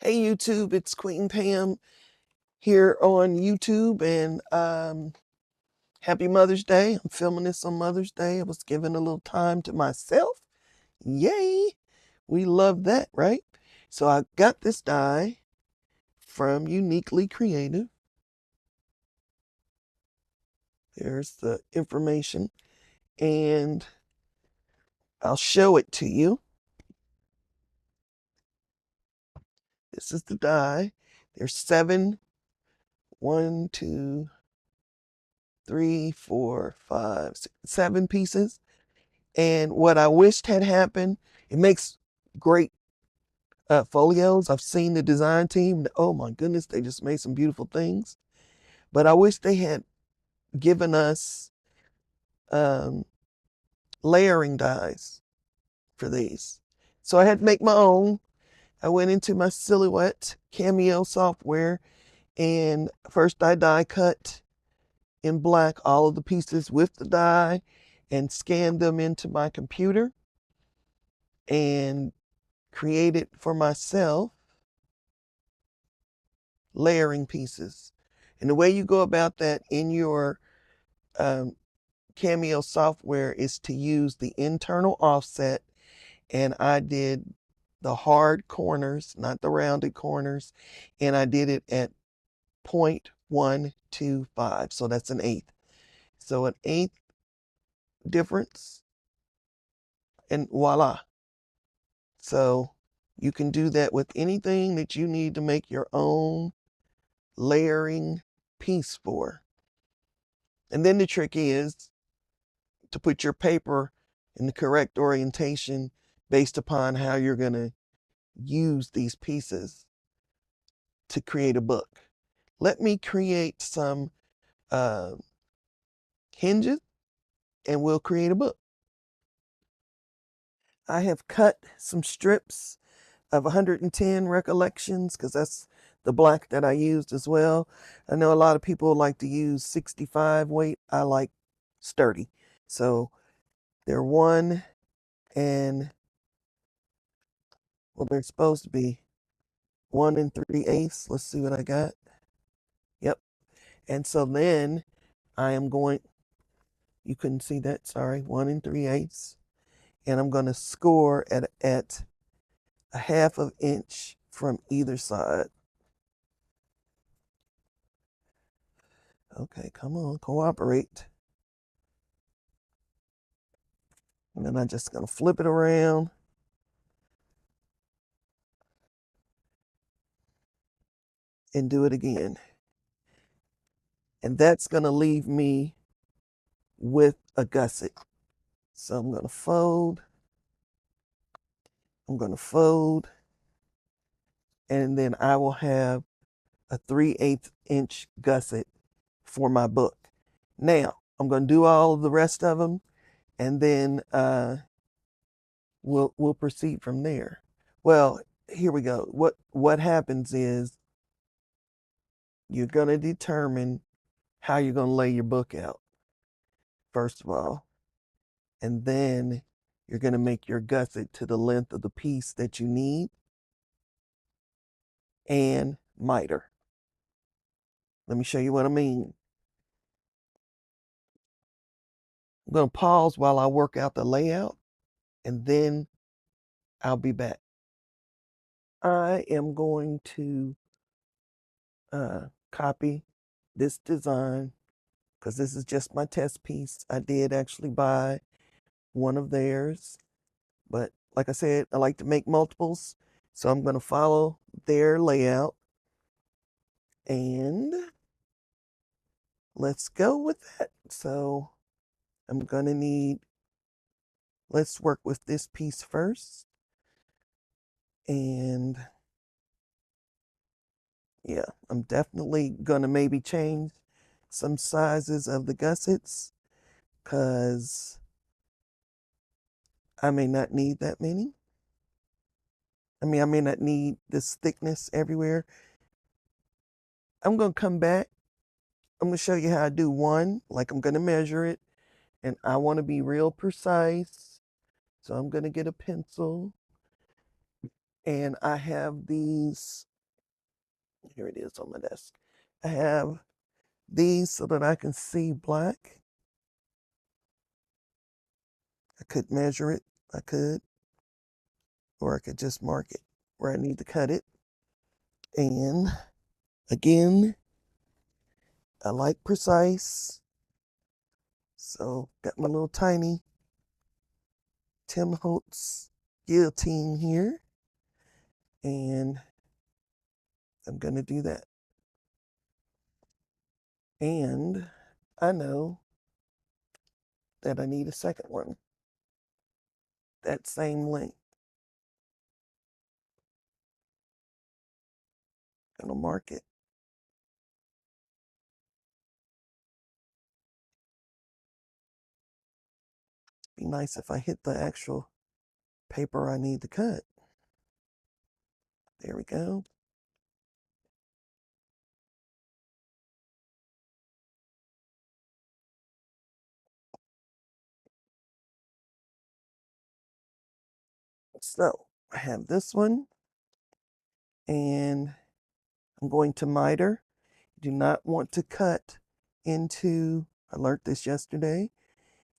Hey YouTube, it's Queen Pam here on YouTube, and happy Mother's Day. I'm filming this on Mother's Day. I was giving a little time to myself. Yay! We love that, right? So I got this die from Uniquely Creative. There's the information, and I'll show it to you. This is the die. There's 7, 1, 2, 3, 4, 5, 6, 7 pieces. And what I wished had happened, it makes great folios. I've seen the design team. Oh my goodness, they just made some beautiful things. But I wish they had given us um, layering dies for these. So I had to make my own. I went into my Silhouette Cameo software, and first I die cut in black all of the pieces with the die and scanned them into my computer and created for myself layering pieces. And the way you go about that in your Cameo software is to use the internal offset. And I did the hard corners, not the rounded corners. And I did it at 0.125. So that's an eighth. So an eighth difference, and voila. So you can do that with anything that you need to make your own layering piece for. And then the trick is to put your paper in the correct orientation based upon how you're going to use these pieces to create a book. Let me create some uh, hinges and we'll create a book. I have cut some strips of 110 Recollections because that's the black that I used as well. I know a lot of people like to use 65 weight. I like sturdy. So they're 1 and, well, they're supposed to be 1 3/8. Let's see what I got. Yep. And so then I am going, you couldn't see that, sorry, 1 3/8. And I'm going to score at a 1/2 inch from either side. Okay, come on, cooperate. And then I'm just going to flip it around. And do it again. And that's going to leave me with a gusset. So I'm going to fold. I'm going to fold. And then I will have a 3/8 inch gusset for my book. Now, I'm going to do all of the rest of them, and then we'll proceed from there. Well, here we go. What happens is you're going to determine how you're going to lay your book out, first of all. And then you're going to make your gusset to the length of the piece that you need and miter. Let me show you what I mean. I'm going to pause while I work out the layout, and then I'll be back. I am going to copy this design because this is just my test piece. I did actually buy one of theirs, but like I said, I like to make multiples. So I'm going to follow their layout, and let's go with that. So I'm going to need, let's work with this piece first. And yeah, I'm definitely going to maybe change some sizes of the gussets because I may not need that many. I may not need this thickness everywhere. I'm going to come back. I'm going to show you how I do one, like I'm going to measure it. And I want to be real precise. So I'm going to get a pencil. And I have these Here it is on my desk. I have these so that I can see black. I could measure it, I could, or I could just mark it where I need to cut it. And again, I like precise. So got my little tiny Tim Holtz guillotine here. And I'm going to do that. And I know that I need a second one. That same length. Gonna mark it. Be nice if I hit the actual paper I need to cut. There we go. So I have this one, and I'm going to miter. Do not want to cut into, I learned this yesterday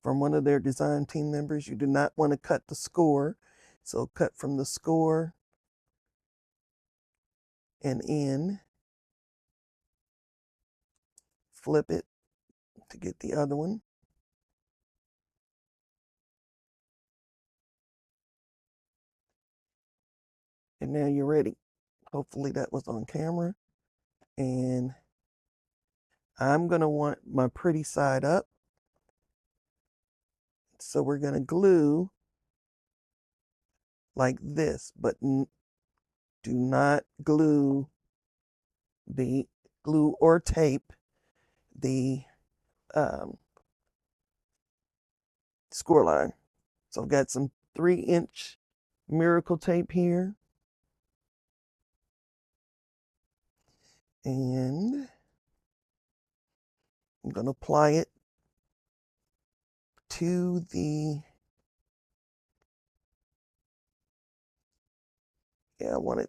from one of their design team members, you do not want to cut the score. So cut from the score and in, flip it to get the other one. And now you're ready. Hopefully that was on camera. And I'm going to want my pretty side up. So we're going to glue like this, but do not glue or tape the score line. So I've got some 3-inch miracle tape here. And I'm going to apply it to the, I want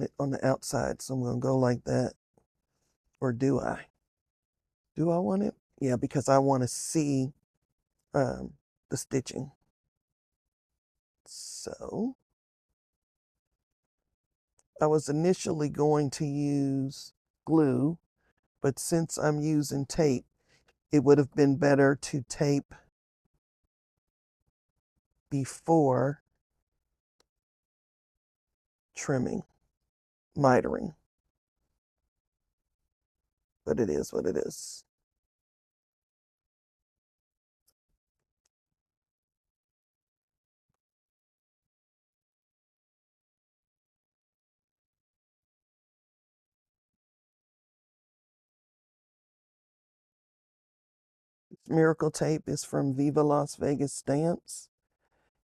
it on the outside. So I'm going to go like that. Or do I? Do I want it? Yeah, because I want to see the stitching. So I was initially going to use glue, but since I'm using tape, it would have been better to tape before trimming, mitering. But it is what it is. Miracle tape is from Viva Las Vegas Stamps.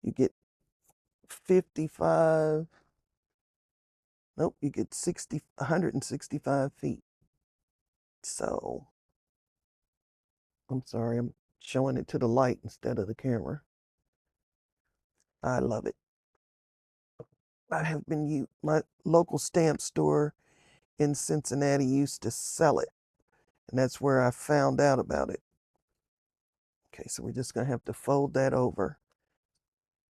You get 55, nope, you get 165 feet. So, I'm sorry, I'm showing it to the light instead of the camera. I love it. I have been, my local stamp store in Cincinnati used to sell it. And that's where I found out about it. Okay, so we're just going to have to fold that over.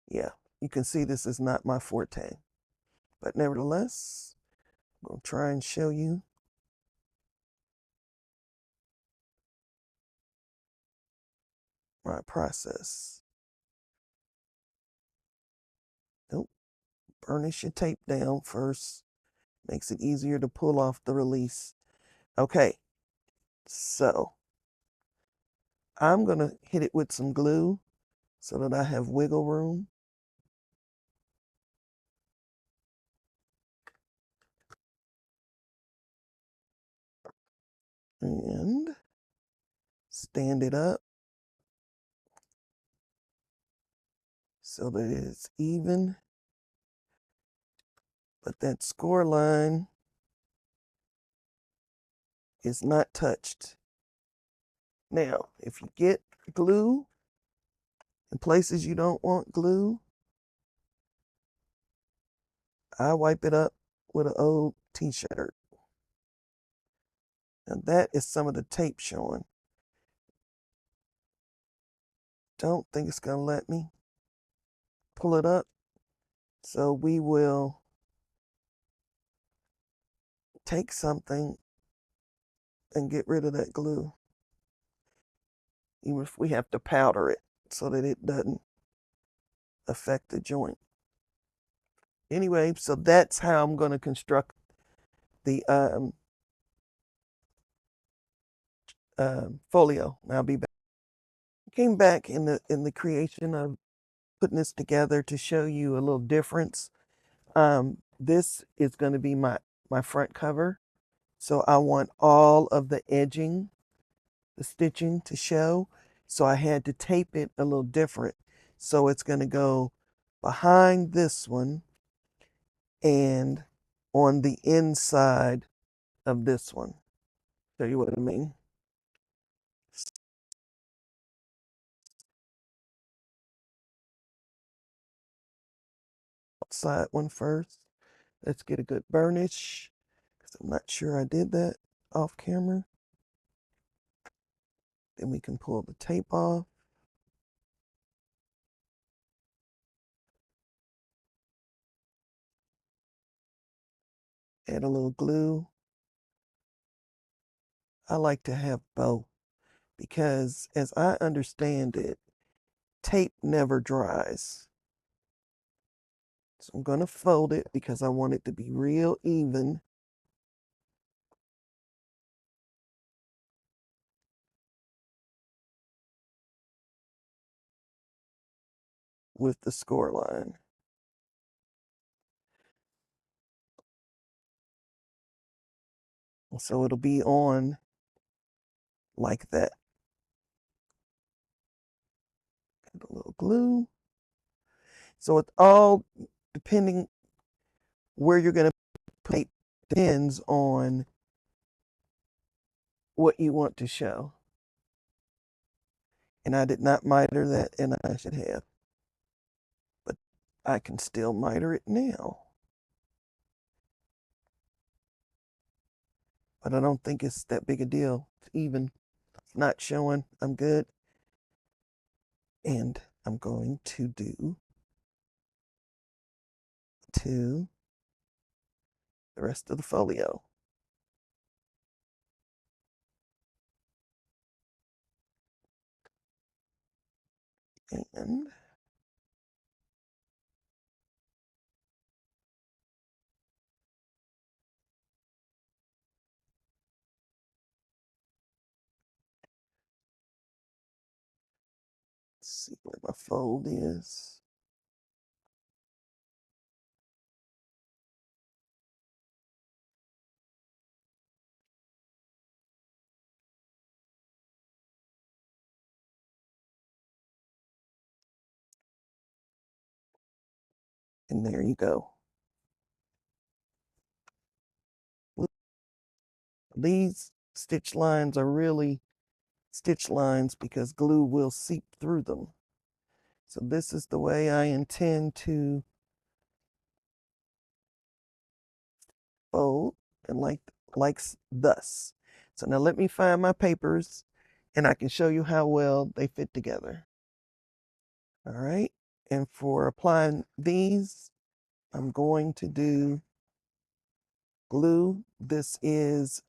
Yeah, you can see this is not my forte. But nevertheless, I'm going to try and show you my process. Nope, burnish your tape down first. Makes it easier to pull off the release. Okay, so I'm going to hit it with some glue so that I have wiggle room. And stand it up so that it's even. But that score line is not touched. Now, if you get glue in places you don't want glue, I wipe it up with an old t-shirt. And that is some of the tape showing. Don't think it's going to let me pull it up. So we will take something and get rid of that glue. Even if we have to powder it so that it doesn't affect the joint. Anyway, so that's how I'm going to construct the folio. I'll be back. Came back in the creation of putting this together to show you a little difference. This is going to be my front cover. So I want all of the edging, the stitching to show. So I had to tape it a little different. So it's going to go behind this one and on the inside of this one. Show you what I mean. Outside one first. Let's get a good burnish, because I'm not sure I did that off camera. Then we can pull the tape off. Add a little glue. I like to have both because, as I understand it, tape never dries. So I'm going to fold it because I want it to be real even. With the score line. So it'll be on like that. Add a little glue. So it's all depending where you're going to put, depends on what you want to show. And I did not miter that, and I should have. But I can still miter it now. But I don't think it's that big a deal. It's even. It's not showing. I'm good. And I'm going to do to the rest of the folio. And let's see where my fold is. And there you go. These stitch lines are really stitch lines because glue will seep through them. So this is the way I intend to fold, and like thus. So now let me find my papers and I can show you how well they fit together. All right. And for applying these, I'm going to do glue. This is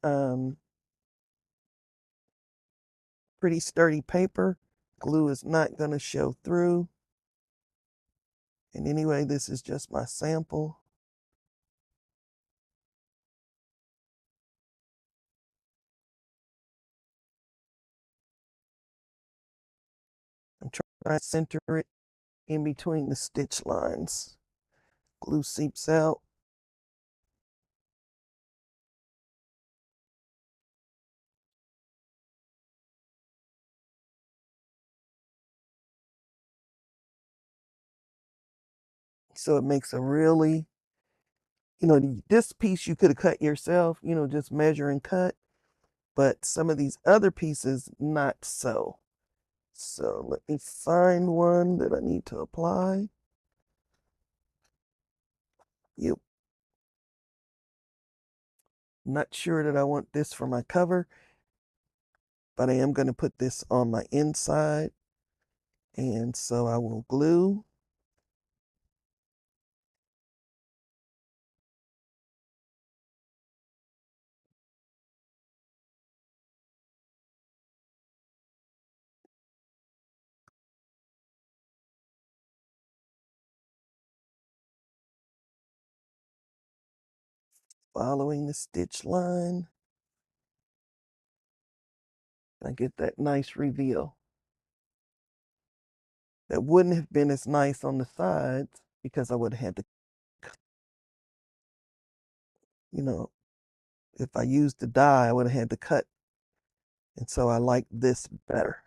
pretty sturdy paper. Glue is not going to show through. And anyway, this is just my sample. I'm trying to center it in between the stitch lines. Glue seeps out. So it makes a really, this piece you could have cut yourself, just measure and cut. But some of these other pieces, not so. So let me find one that I need to apply. Yep. Not sure that I want this for my cover, but I am going to put this on my inside. And so I will glue. Following the stitch line. I get that nice reveal. That wouldn't have been as nice on the sides because I would have had to, you know, if I used the die, I would have had to cut. And so I like this better.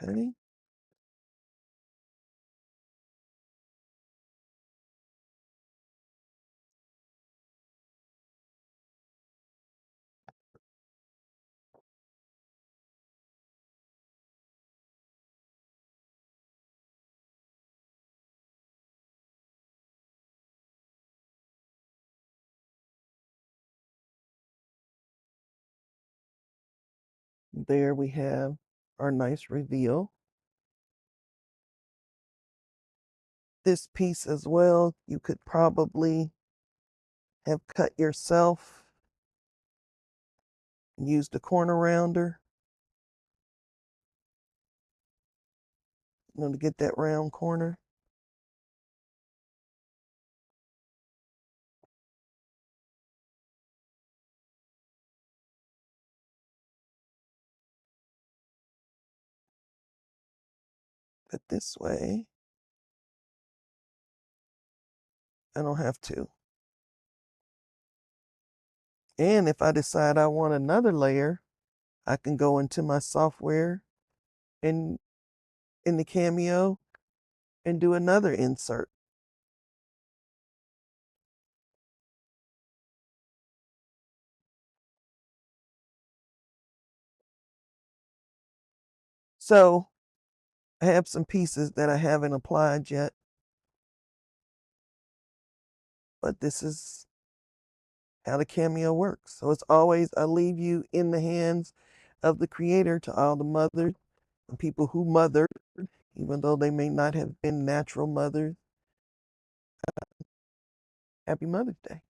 Okay. There we have our nice reveal. This piece as well, you could probably have cut yourself and used a corner rounder, to get that round corner. But this way, I don't have to. And if I decide I want another layer, I can go into my software and in the Cameo and do another insert. So I have some pieces that I haven't applied yet, but this is how the Cameo works. So it's always, I leave you in the hands of the creator. To all the mothers and people who mothered, even though they may not have been natural mothers. Happy Mother's Day.